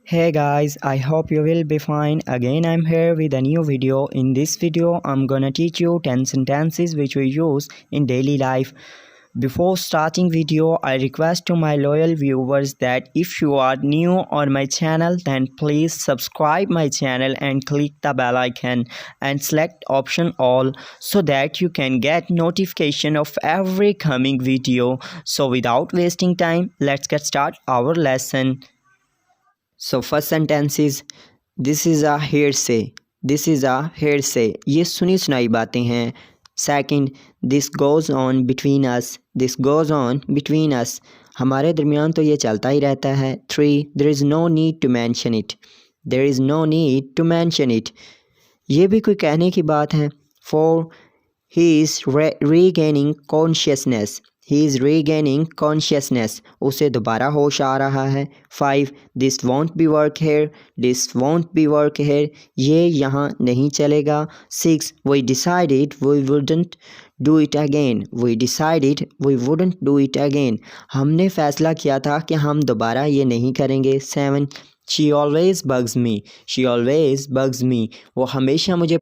Hey guys, I hope you will be fine. Again, I'm here with a new video. In this video, I'm gonna teach you 10 sentences which we use in daily life. Before starting video, I request to my loyal viewers that if you are new on my channel, then please subscribe my channel and click the bell icon and select option all so that you can get notification of every coming video. So without wasting time, let's get start our lesson. So first sentence is this is a hearsay. This is a hearsay. ये सुनी सुनाई बातें हैं. Second, this goes on between us. This goes on between us. हमारे दरमियान तो ये चलता ही रहता है. 3, there is no need to mention it. There is no need to mention it. ये भी कोई कहने की बात है. 4, he is regaining consciousness. He is regaining consciousness. उसे दोबारा होश आ रहा है. 5, this won't be work here. This won't be work here. ये यहाँ नहीं चलेगा. 6, we decided we wouldn't do it again. We decided we wouldn't do it again. हमने फैसला किया था कि हम दोबारा ये नहीं करेंगे. 7, she always bugs me. She always bugs me. वो हमेशा मुझे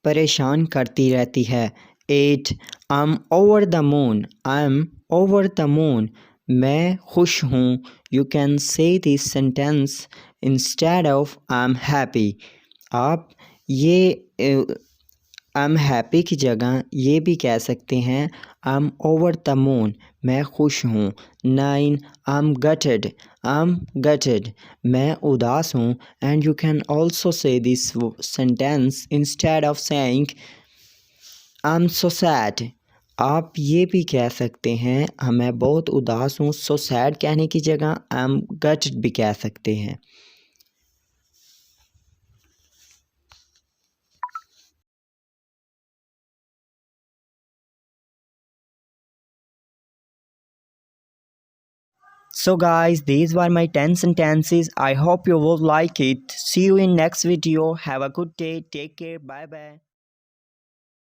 परेशान करती रहती है. 8, I'm over the moon. I'm over the moon. मैं खुश हूँ. You can say this sentence instead of I'm happy. आप ये I'm happy की जगह ये भी कह सकते हैं I'm over the moon. मैं खुश हूँ. 9, I'm gutted. I'm gutted. मैं उदास हूँ. And you can also say this sentence instead of saying I'm so sad. आप ये भी कह सकते हैं मैं बहुत उदास हूँ. so sad कहने की जगह I'm gutted भी कह सकते हैं. So guys, these were my 10 sentences. I hope you will like it. See you in next video. Have a good day. Take care. Bye bye.